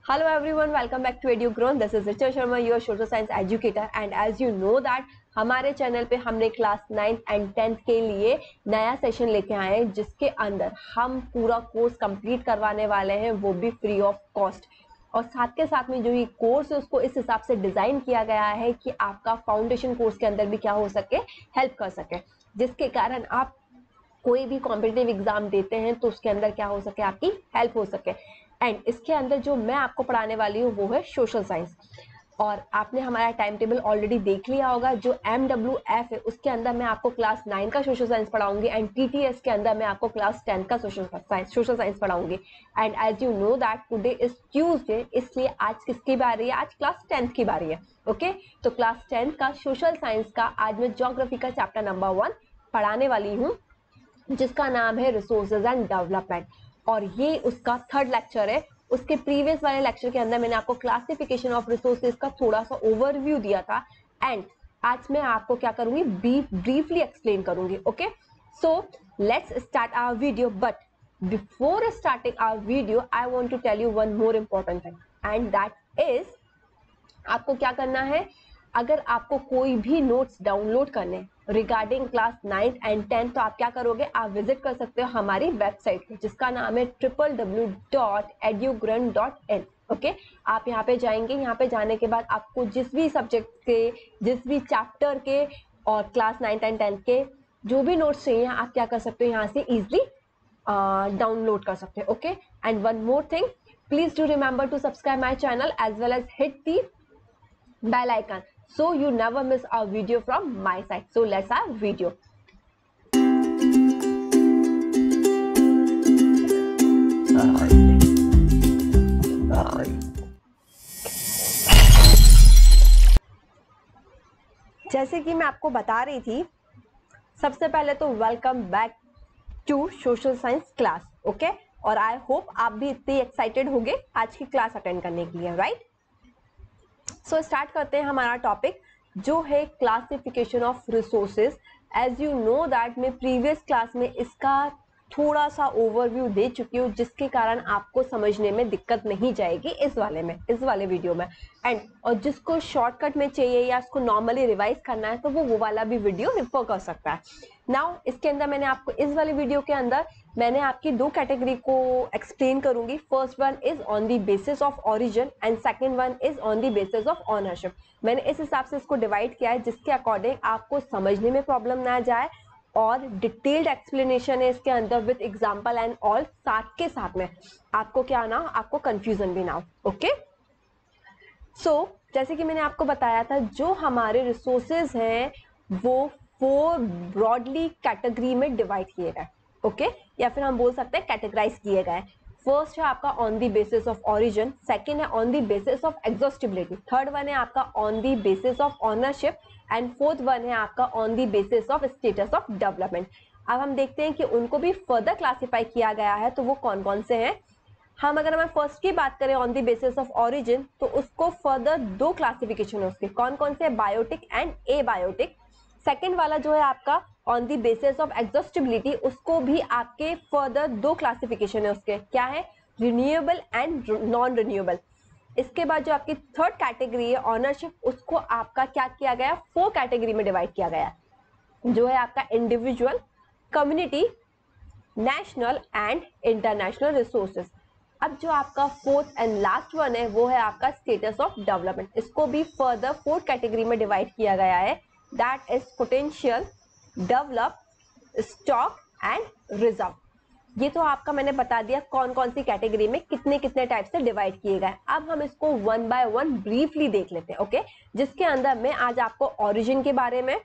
Hello everyone, welcome back to EduGrown. This is Richa Sharma, your social science educator, and as you know that हमारे channel पे हमने class 9th and 10th के लिए नया session लेके आए हैं जिसके अंदर हम पूरा कोर्स कंप्लीट करवाने वाले हैं, वो भी फ्री ऑफ कॉस्ट। और साथ के साथ में जो ये कोर्स है उसको इस हिसाब से डिजाइन किया गया है कि आपका फाउंडेशन कोर्स के अंदर भी क्या हो सके, हेल्प कर सके, जिसके कारण आप कोई भी कॉम्पिटिटिव एग्जाम देते हैं तो उसके अंदर क्या हो सके, आपकी हेल्प हो सके। एंड इसके अंदर जो मैं आपको पढ़ाने वाली हूँ वो है सोशल साइंस। और आपने हमारा टाइम टेबल ऑलरेडी देख लिया होगा। जो MWF है उसके अंदर मैं आपको क्लास 9 का सोशल साइंस पढ़ाऊंगी एंड TTS के अंदर मैं आपको क्लास 10 का सोशल साइंस पढ़ाऊंगी। And as you know that today is Tuesday, इसलिए आज किसकी बारी है, आज क्लास 10th की बारी है। ओके, तो क्लास 10th का सोशल साइंस का आज मैं ज्योग्राफी का चैप्टर नंबर 1 पढ़ाने वाली हूँ जिसका नाम है रिसोर्सेज एंड डेवलपमेंट। और ये उसका 3rd लेक्चर है। उसके प्रीवियस वाले लेक्चर के अंदर मैंने आपको क्लासिफिकेशन ऑफ रिसोर्सेज का थोड़ा सा ओवरव्यू दिया था एंड आज मैं आपको क्या करूंगी, ब्रीफली एक्सप्लेन करूंगी। Okay, so let's start our video, but before starting our video I want to tell you one more important thing and that is आपको क्या करना है। अगर आपको कोई भी नोट्स डाउनलोड करने regarding class 9th and 10th तो आप क्या करोगे, आप विजिट कर सकते हो हमारी वेबसाइट पे जिसका नाम है www.edugrun.in। ओके, आप यहाँ पे जाएंगे। यहाँ पे जाने के बाद आपको जिस भी सब्जेक्ट के, जिस भी चैप्टर के और क्लास 9th एंड 10th के जो भी नोट्स चाहिए आप क्या कर सकते हो, यहाँ से इजिली डाउनलोड कर सकते हो। Okay, and one more thing, please do remember to subscribe my channel as well as hit the bell icon so you never miss a video from my side. So let's have video. जैसे कि मैं आपको बता रही थी, सबसे पहले तो welcome back to social science class. Okay, और आई होप आप भी इतने एक्साइटेड होंगे आज की क्लास अटेंड करने के लिए, राइट? सो स्टार्ट करते हैं हमारा टॉपिक जो है classification of resources. As you know that मैं प्रीवियस क्लास में इसका थोड़ा सा ओवरव्यू दे चुकी हूँ जिसके कारण आपको समझने में दिक्कत नहीं जाएगी इस वाले वीडियो में। एंड और जिसको शॉर्टकट में चाहिए या उसको नॉर्मली रिवाइज करना है तो वो वाला भी वीडियो रेफर कर सकता है। नाउ इसके अंदर मैंने आपको इस वाले वीडियो के अंदर मैंने आपकी 2 कैटेगरी को एक्सप्लेन करूंगी। First one is on the basis of origin and second one is on the basis of ownership. मैंने इस हिसाब से इसको डिवाइड किया है जिसके अकॉर्डिंग आपको समझने में प्रॉब्लम ना जाए और डिटेल्ड एक्सप्लेनेशन है इसके अंदर विद एग्जांपल एंड ऑल। साथ के साथ में आपको क्या ना, आपको कंफ्यूजन भी ना हो। ओके, सो जैसे कि मैंने आपको बताया था जो हमारे रिसोर्सेज हैं वो 4 ब्रॉडली कैटेगरी में डिवाइड किए गए। ओके, या फिर हम बोल सकते हैं कैटेगराइज किए गए। फर्स्ट है आपका on the basis of origin, second है on the basis of exhaustibility, third one है आपका on the basis of ownership and fourth one है आपका on the basis of status of development. अब हम देखते हैं कि उनको भी फर्दर क्लासिफाई किया गया है तो वो कौन कौन से हैं। हम अगर हमें फर्स्ट की बात करें on the basis of origin तो उसको फर्दर 2 क्लासिफिकेशन है उसके, कौन कौन से, बायोटिक एंड एबायोटिक। सेकेंड वाला जो है आपका on the basis of exhaustibility, उसको भी आपके फर्दर 2 क्लासिफिकेशन है उसके, क्या है, रिन्यूएबल एंड नॉन रिन्यूएबल। इसके बाद जो आपकी थर्ड कैटेगरी है ऑनरशिप, उसको आपका क्या किया गया, 4 कैटेगरी में डिवाइड किया गया जो है आपका individual, community, national and international resources. अब जो आपका फोर्थ एंड लास्ट वन है वो है आपका स्टेटस ऑफ डेवलपमेंट। इसको भी फर्दर 4 कैटेगरी में डिवाइड किया गया है, that is potential, develop, stock and reserve. ये तो आपका मैंने बता दिया कौन कौन सी कैटेगरी में कितने कितने टाइप से डिवाइड किए गए। अब हम इसको 1 बाय 1 ब्रीफली देख लेते हैं। ओके, जिसके अंदर मैं आज आपको ओरिजिन के बारे में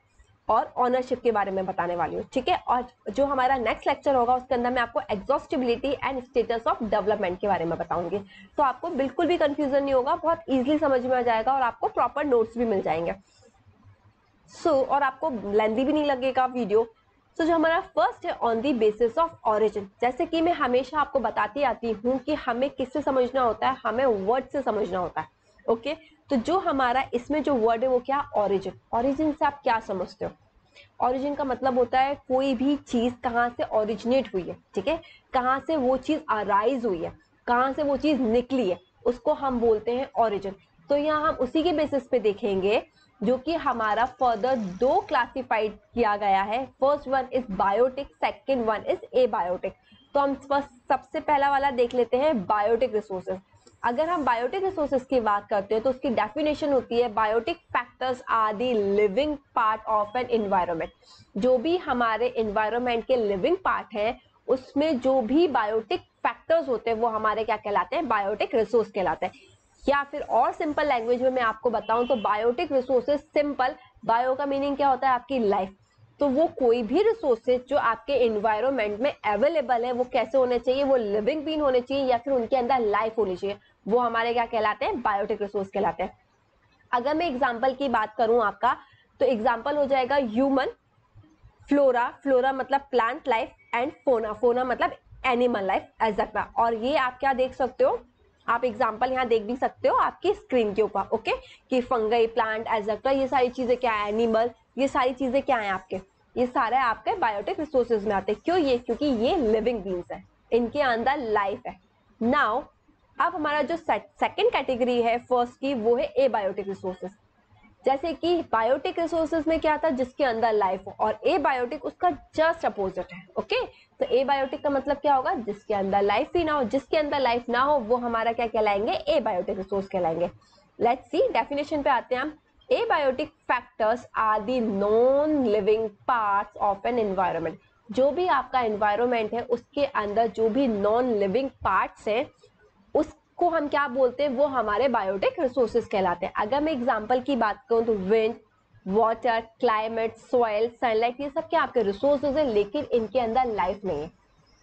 और ऑनरशिप के बारे में बताने वाली हूँ, ठीक है। और जो हमारा नेक्स्ट लेक्चर होगा उसके अंदर मैं आपको exhaustibility and status of development के बारे में बताऊंगी। तो आपको बिल्कुल भी कंफ्यूजन नहीं होगा, बहुत इजीली समझ में आ जाएगा और आपको प्रॉपर नोट्स भी मिल जाएंगे। और आपको लेंथी भी नहीं लगेगा वीडियो। जो हमारा फर्स्ट है on the basis of origin, जैसे कि मैं हमेशा आपको बताती आती हूँ कि हमें किससे समझना होता है, हमें वर्ड से समझना होता है। ओके, तो जो हमारा इसमें जो वर्ड है वो क्या, ओरिजिन। ओरिजिन से आप क्या समझते हो? ओरिजिन का मतलब होता है कोई भी चीज कहाँ से ओरिजिनेट हुई है, ठीक है, कहाँ से वो चीज अराइज हुई है, कहाँ से वो चीज निकली है। उसको हम बोलते हैं ओरिजिन। तो यहाँ हम उसी के बेसिस पे देखेंगे जो कि हमारा फर्दर दो क्लासिफाइड किया गया है। First one is biotic, second one is abiotic. तो हम सबसे पहला वाला देख लेते हैं बायोटिक रिसोर्सेज। अगर हम बायोटिक रिसोर्सेज की बात करते हैं तो उसकी डेफिनेशन होती है biotic factors are the living part of an environment. जो भी हमारे एनवायरनमेंट के लिविंग पार्ट है उसमें जो भी बायोटिक फैक्टर्स होते हैं वो हमारे क्या कहलाते हैं, बायोटिक रिसोर्स कहलाते हैं। या फिर और सिंपल लैंग्वेज में मैं आपको बताऊं तो बायोटिक रिसोर्सेज, सिंपल बायो का मीनिंग क्या होता है, आपकी लाइफ। तो वो कोई भी रिसोर्सेज जो आपके एनवायरनमेंट में अवेलेबल है वो कैसे होने चाहिए, वो लिविंग बीन होने चाहिए या फिर उनके अंदर लाइफ होनी चाहिए, वो हमारे क्या कहलाते हैं, बायोटिक रिसोर्स कहलाते हैं। अगर मैं एग्जाम्पल की बात करूं आपका, तो एग्जाम्पल हो जाएगा ह्यूमन, फ्लोरा, फ्लोरा मतलब प्लांट लाइफ, एंड फोना, फोना मतलब एनिमल लाइफ एग्जैक्टली। और ये आप क्या देख सकते हो, आप एग्जाम्पल यहाँ देख भी सकते हो आपकी स्क्रीन के ऊपर, ओके, कि फंगई, प्लांट एग्जैक्टली, ये सारी चीजें क्या है, एनिमल, ये सारी चीजें क्या है आपके, ये सारे आपके बायोटिक रिसोर्सेज में आते हैं। क्यों, ये क्योंकि ये लिविंग बींग्स है, इनके अंदर लाइफ है। नाउ अब हमारा जो सेकंड कैटेगरी है फर्स्ट की, वो है एबायोटिक रिसोर्सेज। जैसे कि बायोटिक रिसोर्सेज में क्या था, जिसके अंदर लाइफ हो, और ए बायोटिक उसका जस्ट अपोजिट है, ओके। तो ए बायोटिक का मतलब क्या होगा, जिसके अंदर लाइफ ही ना हो, जिसके अंदर लाइफ ना हो वो हमारा क्या कहलाएंगे, ए बायोटिक रिसोर्स कहलाएंगे। लेट्स सी डेफिनेशन पे आते हैं हम। Abiotic factors are the non living parts of an environment. जो भी आपका एनवायरनमेंट है उसके अंदर जो भी नॉन लिविंग पार्ट्स है उसको हम क्या बोलते हैं, वो हमारे बायोटिक रिसोर्सेज कहलाते हैं। अगर मैं एग्जांपल की बात करूं तो wind, water, climate, soil, sunlight, ये सब क्या आपके रिसोर्सेज है, लेकिन इनके अंदर लाइफ नहीं है,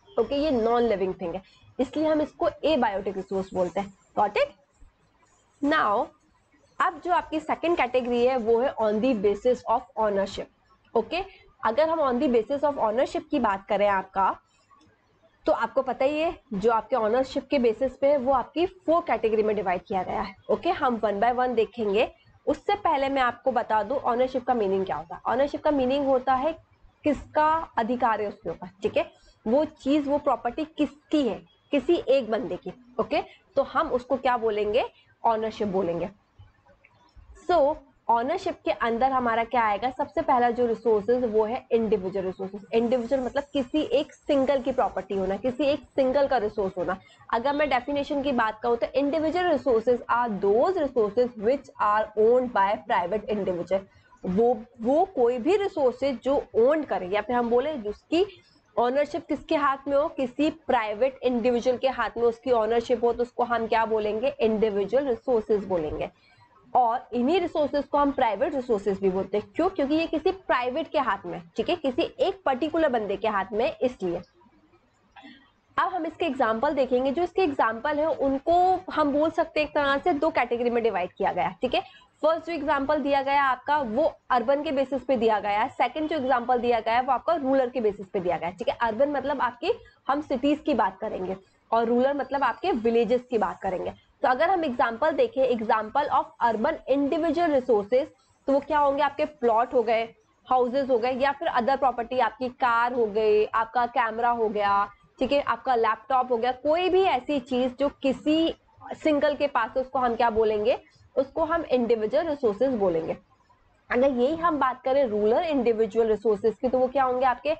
ओके, ये नॉन लिविंग थिंग है, इसलिए हम इसको ए बायोटिक रिसोर्स बोलते हैं। Got it? नाउ अब जो आपकी सेकंड कैटेगरी है वो है on the basis of ownership, okay. अगर हम on the basis of ownership की बात करें आपका, तो आपको पता ही है जो आपके ऑनरशिप के बेसिस पे है वो आपकी 4 कैटेगरी में डिवाइड किया गया है, ओके। हम वन बाय वन देखेंगे। उससे पहले मैं आपको बता दूं ऑनरशिप का मीनिंग क्या होता है। ऑनरशिप का मीनिंग होता है किसका अधिकार है उसके ऊपर, ठीक है, वो चीज, वो प्रॉपर्टी किसकी है, किसी एक बंदे की, ओके। तो हम उसको क्या बोलेंगे, ऑनरशिप बोलेंगे। सो ऑनरशिप के अंदर हमारा क्या आएगा, सबसे पहला जो रिसोर्सेज वो है इंडिविजुअल रिसोर्सेज। इंडिविजुअल मतलब किसी एक सिंगल की प्रॉपर्टी होना, किसी एक सिंगल का रिसोर्स होना। अगर मैं डेफिनेशन की बात करूं तो individual resources are those resources which are owned by private individual. वो कोई भी रिसोर्सेज जो ओन करे, या फिर हम बोले जिसकी ऑनरशिप किसके हाथ में हो, किसी प्राइवेट इंडिविजुअल के हाथ में उसकी ऑनरशिप हो, तो उसको हम क्या बोलेंगे, इंडिविजुअल रिसोर्सेज बोलेंगे। और इन्हीं रिसोर्सेज को हम प्राइवेट रिसोर्सेज भी बोलते हैं। क्यों, क्योंकि ये किसी प्राइवेट के हाथ में, ठीक है, किसी एक पर्टिकुलर बंदे के हाथ में, इसलिए। अब हम इसके एग्जाम्पल देखेंगे। जो इसके एग्जाम्पल है उनको हम बोल सकते हैं एक तरह से 2 कैटेगरी में डिवाइड किया गया है, ठीक है। फर्स्ट जो एग्जाम्पल दिया गया आपका वो अर्बन के बेसिस पे दिया गया है। सेकंड जो एग्जाम्पल दिया गया है वो आपका रूरल के बेसिस पे दिया गया है, ठीक है। अर्बन मतलब आपकी, हम सिटीज की बात करेंगे, और रूरल मतलब आपके विलेजेस की बात करेंगे। तो अगर हम एग्जाम्पल देखें, example of urban individual resources, तो वो क्या होंगे, आपके प्लॉट हो गए, हाउसेज हो गए, या फिर अदर प्रॉपर्टी, आपकी कार हो गई, आपका कैमरा हो गया, ठीक है, आपका लैपटॉप हो गया, कोई भी ऐसी चीज जो किसी सिंगल के पास है उसको हम क्या बोलेंगे, उसको हम इंडिविजुअल रिसोर्सेज बोलेंगे। अगर यही हम बात करें रूरल इंडिविजुअल रिसोर्सेज की, तो वो क्या होंगे, आपके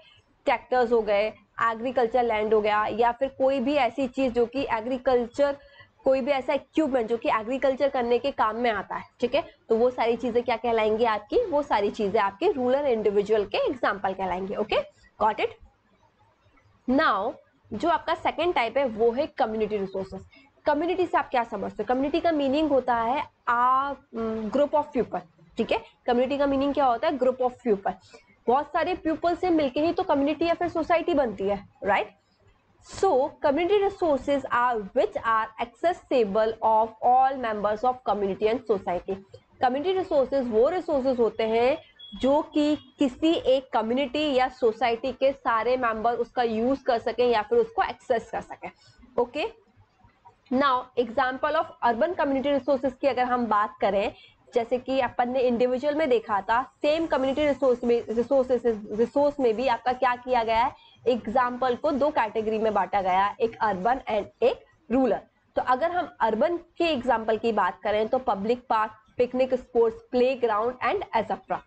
ट्रैक्टर्स हो गए, एग्रीकल्चर लैंड हो गया, या फिर कोई भी ऐसी चीज जो कि एग्रीकल्चर, कोई भी ऐसा इक्विपमेंट जो कि एग्रीकल्चर करने के काम में आता है, ठीक है। तो वो सारी चीजें क्या कहलाएंगी आपकी, वो सारी चीजें आपके रूरल इंडिविजुअल के एग्जाम्पल कहलाएंगे, ओके, गॉट इट। नाउ जो आपका सेकेंड टाइप है वो है कम्युनिटी रिसोर्सेज। कम्युनिटी से आप क्या समझते हो, कम्युनिटी का मीनिंग होता है ग्रुप ऑफ पीपल, ठीक है। कम्युनिटी का मीनिंग क्या होता है, ग्रुप ऑफ पीपल। बहुत सारे पीपल से मिलके ही तो कम्युनिटी या फिर सोसाइटी बनती है, right. So, community resources are which are accessible of all members of community and society. Community resources वो resources होते हैं जो कि किसी एक कम्युनिटी या सोसाइटी के सारे मेंबर उसका यूज कर सकें या फिर उसको एक्सेस कर सकें, okay. Now example of urban community resources की अगर हम बात करें, जैसे कि अपन ने इंडिविजुअल में देखा था, सेम कम्युनिटी रिसोर्स में भी आपका क्या किया गया है, एग्जाम्पल को 2 कैटेगरी में बांटा गया, एक अर्बन एंड एक रूरल। तो अगर हम अर्बन के एग्जाम्पल की बात करें तो public park, picnic spots, play ground and etcetera.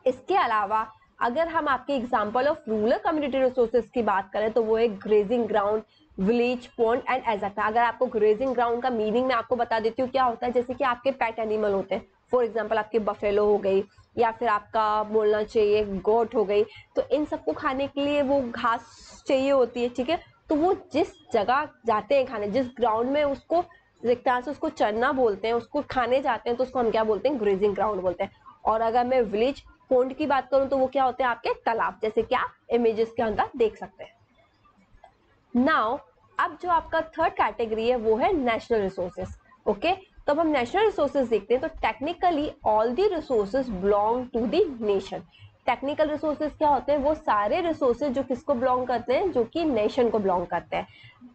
इसके अलावा अगर हम आपके example of rural community resources की बात करें तो वो है grazing ground, village pond and etcetera. अगर आपको ग्रेजिंग ग्राउंड का मीनिंग मैं आपको बता देती हूँ क्या होता है, जैसे कि आपके पेट एनिमल होते हैं, फॉर एग्जाम्पल आपके बफेलो हो गई या फिर आपका बोलना चाहिए गोट हो गई, तो इन सबको खाने के लिए वो घास चाहिए होती है, ठीक है। तो वो जिस जगह जाते हैं खाने, जिस ग्राउंड में उसको एक तरह से उसको चरना बोलते हैं, उसको खाने जाते हैं, तो उसको हम क्या बोलते हैं, ग्रेजिंग ग्राउंड बोलते हैं। और अगर मैं विलेज पॉन्ड की बात करूं तो वो क्या होते हैं, आपके तालाब, जैसे कि आप इमेजेस के अंदर देख सकते हैं। नाउ अब जो आपका थर्ड कैटेगरी है वो है नेशनल रिसोर्सेज। ओके, तो अब हम नेशनल रिसोर्सेज देखते हैं। तो technically all the resources belong to the nation. Technical resources क्या होते हैं, वो सारे रिसोर्सेज जो किसको बिलोंग करते हैं, जो कि नेशन को बिलोंग करते हैं।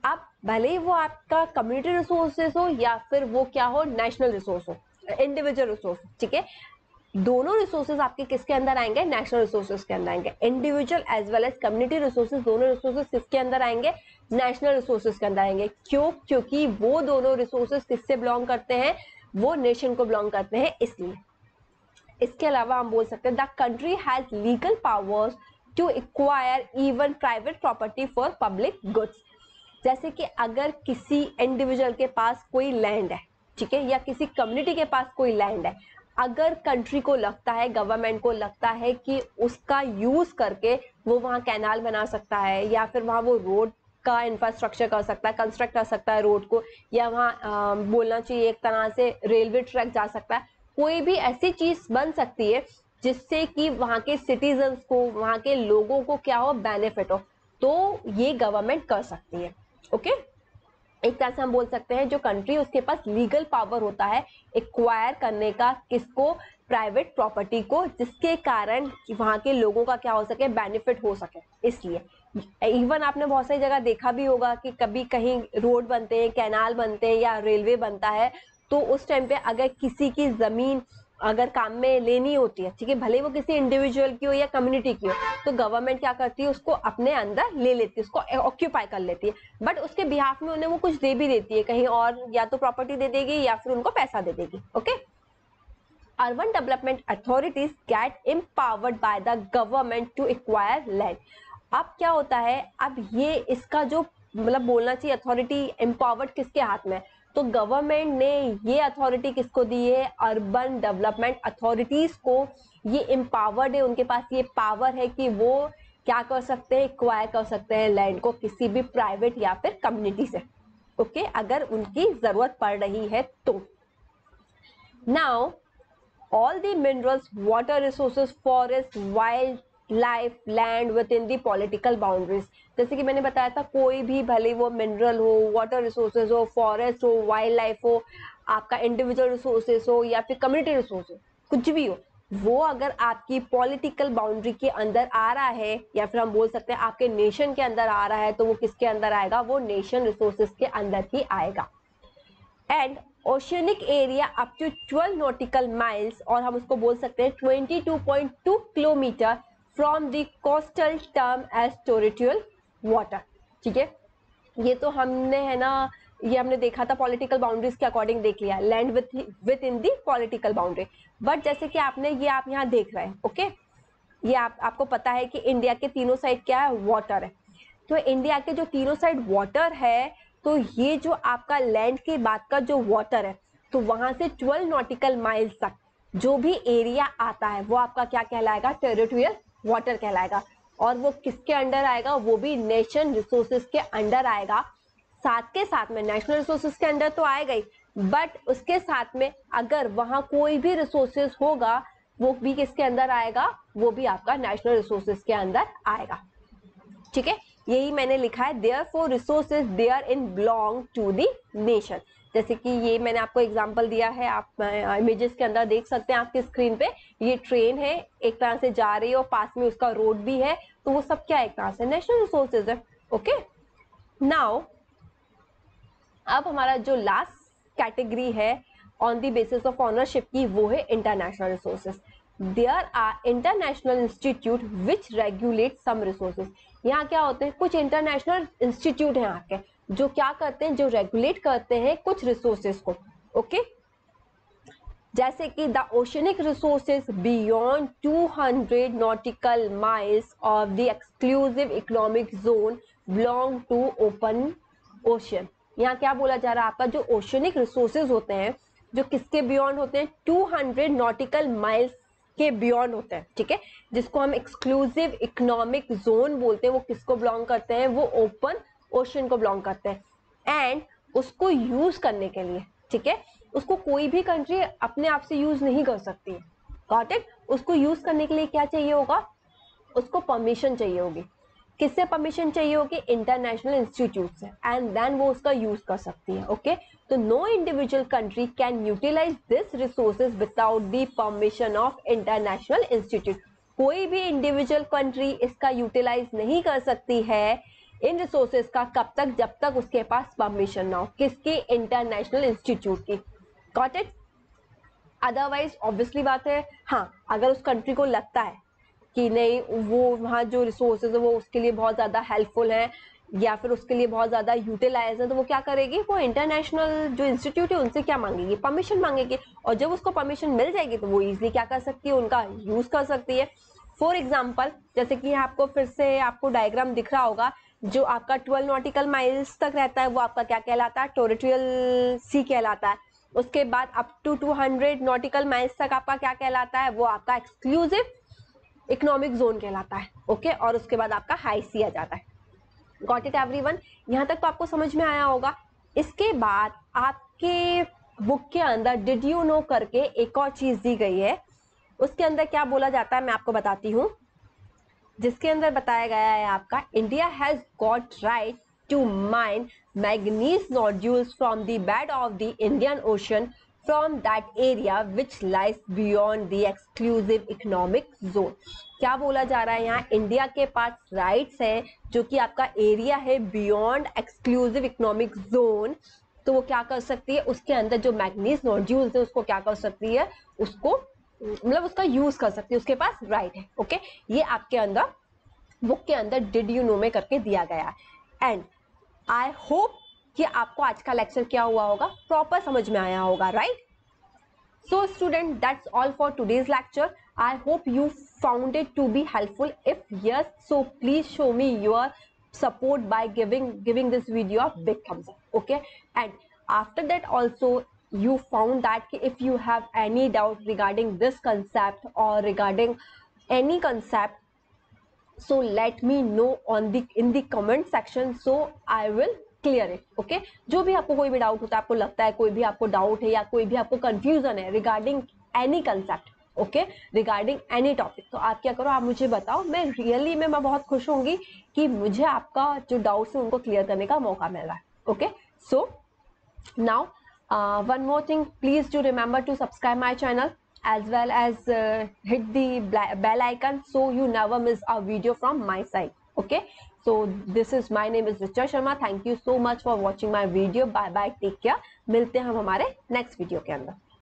अब भले ही वो आपका कम्युनिटी रिसोर्सेज हो या फिर वो क्या हो, नेशनल रिसोर्स हो, इंडिविजुअल रिसोर्स, ठीक है। दोनों रिसोर्सेज आपके किसके अंदर आएंगे, नेशनल रिसोर्सेज के अंदर आएंगे। Individual as well as community resources, दोनों रिसोर्सेज किसके अंदर आएंगे, नेशनल रिसोर्सेज के अंदर आएंगे। क्यों, क्योंकि वो दोनों रिसोर्सेज किससे बिलोंग करते हैं, वो नेशन को बिलोंग करते हैं, इसलिए। इसके अलावा हम बोल सकते हैं the country has legal powers to acquire even private property for public goods. जैसे कि अगर किसी इंडिविजुअल के पास कोई लैंड है, ठीक है, या किसी कम्युनिटी के पास कोई लैंड है, अगर कंट्री को लगता है, गवर्नमेंट को लगता है कि उसका यूज करके वो वहाँ कैनाल बना सकता है या फिर वहाँ वो रोड का इंफ्रास्ट्रक्चर कर सकता है, कंस्ट्रक्ट कर सकता है रोड को, या वहाँ बोलना चाहिए एक तरह से रेलवे ट्रैक जा सकता है, कोई भी ऐसी चीज बन सकती है जिससे कि वहाँ के सिटीजन्स को, वहाँ के लोगों को क्या हो, बेनिफिट हो, तो ये गवर्नमेंट कर सकती है। ओके, एक तरह से हम बोल सकते हैं जो कंट्री, उसके पास लीगल पावर होता है एक्वायर करने का, किसको, प्राइवेट प्रॉपर्टी को, जिसके कारण वहां के लोगों का क्या हो सके, बेनिफिट हो सके। इसलिए इवन आपने बहुत सारी जगह देखा भी होगा कि कभी कहीं रोड बनते हैं, कैनाल बनते हैं या रेलवे बनता है, तो उस टाइम पे अगर किसी की जमीन अगर काम में लेनी होती है, ठीक है, भले वो किसी इंडिविजुअल की हो या कम्युनिटी की हो, तो गवर्नमेंट क्या करती है, उसको अपने अंदर ले लेती है, उसको ऑक्यूपाई कर लेती है। बट उसके बिहाफ में उन्हें वो कुछ दे भी देती है कहीं और, या तो प्रॉपर्टी दे देगी या फिर उनको पैसा दे देगी। Okay, urban development authorities get empowered by the government to acquire land. अब क्या होता है, अब ये इसका जो मतलब बोलना चाहिए अथॉरिटी एम्पावर्ड किसके हाथ में, तो गवर्नमेंट ने ये अथॉरिटी किसको दी है, अर्बन डेवलपमेंट अथॉरिटीज को। ये एम्पावर्ड है, उनके पास ये पावर है कि वो क्या कर सकते हैं, एक्वायर कर सकते हैं लैंड को किसी भी प्राइवेट या फिर कम्युनिटी से। ओके, अगर उनकी जरूरत पड़ रही है तो। Now all the minerals, water resources, forest, wildlife, land within the political boundaries। जैसे कि मैंने बताया था, कोई भी भले वो मिनरल हो, वाटर रिसोर्सेज हो, फॉरेस्ट हो, वाइल्ड लाइफ हो, आपका इंडिविजुअल रिसोर्सेज हो या फिर कम्युनिटी रिसोर्स हो, कुछ भी हो, वो अगर आपकी पॉलिटिकल बाउंड्री के अंदर आ रहा है या फिर हम बोल सकते हैं आपके नेशन के अंदर आ रहा है, तो वो किसके अंदर आएगा, वो नेशन रिसोर्सेज के अंदर ही आएगा। And oceanic area up to 12 nautical miles, और हम उसको बोल सकते हैं 22.2 kilometre from the coastal term as territorial water. ठीक है, ये तो हमने है ना, ये हमने देखा था पॉलिटिकल बाउंड्रीज के अकॉर्डिंग देख लिया, land with in the political boundary. But जैसे कि आपने ये आप यहाँ देख रहे हैं, ओके, ये आपको पता है कि इंडिया के तीनों साइड क्या है, वाटर है। तो इंडिया के जो तीनों साइड वाटर है, तो ये जो आपका लैंड के बाद का जो वाटर है, तो वहां से 12 नॉटिकल माइल्स तक जो भी एरिया आता है वो आपका क्या कहलाएगा, टेरिटोरियल वाटर कहलाएगा। और वो किसके अंडर आएगा, वो भी नेशन रिसोर्सेज के अंडर आएगा। साथ के साथ में नेशनल रिसोर्सेज के अंडर तो आएगा ही, बट उसके साथ में अगर वहां कोई भी रिसोर्सेज होगा, वो भी किसके अंदर आएगा, वो भी आपका नेशनल रिसोर्सेज के अंदर आएगा। ठीक है, यही मैंने लिखा है, therefore resources therein belong to the nation. जैसे कि ये मैंने आपको एग्जांपल दिया है, आप इमेजेस के अंदर देख सकते हैं आपकी स्क्रीन पे, ये ट्रेन है एक तरह से जा रही है और पास में उसका रोड भी है, तो वो सब क्या है, एक तरह से नेशनल रिसोर्सेज है। ओके, नाउ अब हमारा जो लास्ट कैटेगरी है on the basis of ownership की, वो है international resources. There are international institute which regulate some resources. यहाँ क्या होते हैं, कुछ इंटरनेशनल इंस्टीट्यूट हैं आपके, जो क्या करते हैं, जो रेगुलेट करते हैं कुछ रिसोर्सेज को। ओके, जैसे कि the oceanic resources beyond 200 nautical miles of the exclusive economic zone belong to open ocean. यहाँ क्या बोला जा रहा है, आपका जो ओशनिक रिसोर्सेज होते हैं जो किसके बियॉन्ड होते हैं, 200 नॉटिकल माइल्स के बियॉन्ड होते हैं, ठीक है, जिसको हम एक्सक्लूसिव इकोनॉमिक जोन बोलते हैं, वो किसको बिलोंग करते हैं, वो ओपन ओशन को बिलोंग करते हैं। एंड उसको यूज करने के लिए, ठीक है, उसको कोई भी कंट्री अपने आप से यूज नहीं कर सकती है, गॉट इट। उसको यूज करने के लिए क्या चाहिए होगा, उसको परमिशन चाहिए होगी। किससे परमिशन चाहिए होगी, इंटरनेशनल इंस्टीट्यूट से, एंड देन वो उसका यूज कर सकती है। ओके, तो no individual country can utilise this resources without the permission of international institute. कोई भी इंडिविजुअल कंट्री इसका यूटिलाइज नहीं कर सकती है इन रिसोर्सेज का, कब तक, जब तक उसके पास परमिशन ना हो, किसकी, इंटरनेशनल इंस्टीट्यूट की, गॉट इट। अदरवाइज ऑब्वियसली बात है, हाँ, अगर उस कंट्री को लगता है कि नहीं वो वहाँ जो रिसोर्सेज है वो उसके लिए बहुत ज़्यादा हेल्पफुल है या फिर उसके लिए बहुत ज़्यादा यूटिलाइज है, तो वो क्या करेगी, वो इंटरनेशनल जो इंस्टीट्यूट है उनसे क्या मांगेगी, परमिशन मांगेगी। और जब उसको परमिशन मिल जाएगी तो वो इजीली क्या कर सकती है, उनका यूज कर सकती है। फॉर एग्जाम्पल, जैसे कि आपको फिर से आपको डायग्राम दिख रहा होगा, जो आपका 12 नॉटिकल माइल्स तक रहता है वो आपका क्या कहलाता है, टेरिटोरियल सी कहलाता है। उसके बाद अप टू 200 नॉटिकल माइल्स तक आपका क्या कहलाता है, वो आपका एक्सक्लूसिव इकोनॉमिक जोन कहलाता है। ओके, और उसके बाद आपका हाई सी आ जाता है। गॉट इट एवरीवन, यहाँ तक तो आपको समझ में आया होगा। इसके बाद आपके बुक के अंदर डिड यू नो करके एक और चीज दी गई है, उसके अंदर क्या बोला जाता है मैं आपको बताती हूँ, जिसके अंदर बताया गया है आपका India has got right to mine manganese nodules from the bed of the Indian Ocean from that area which lies beyond the exclusive economic zone. क्या बोला जा रहा है यहाँ, इंडिया के पास राइट्स है जो कि आपका एरिया है बियॉन्ड एक्सक्लूसिव इकोनॉमिक जोन, तो वो क्या कर सकती है, उसके अंदर जो मैग्नीज नोड्यूल्स है उसको क्या कर सकती है, उसको मतलब उसका यूज कर सकती है, उसके पास राइट है। ओके, ये आपके अंदर बुक के अंदर डिड यू नो में करके दिया गया है। एंड आई होप कि आपको आज का लेक्चर क्या हुआ होगा, प्रॉपर समझ में आया होगा, right. So student, that's all for today's lecture. I hope you found it to be helpful. If yes, so please show me your support by giving this video a big thumbs up. Okay, and after that also you found that if you have any doubt regarding this concept or regarding any concept, so let me know on the in the comment section, so I will clear है। Okay, जो भी आपको कोई भी doubt होता है, आपको लगता है कोई भी आपको डाउट है या कोई भी आपको कंफ्यूजन है regarding any concept, okay, regarding any topic, तो आप क्या करो, आप मुझे बताओ। मैं रियली मैं बहुत खुश होंगी कि मुझे आपका जो डाउट्स है उनको क्लियर करने का मौका मिल रहा है। Okay, so now one more thing, please do remember to subscribe my channel as well as hit the bell icon so you never miss a video from my side. Okay, so this is my name is Richa Sharma. Thank you so much for watching my video. Bye bye, take care. मिलते हैं हम हमारे next video के अंदर।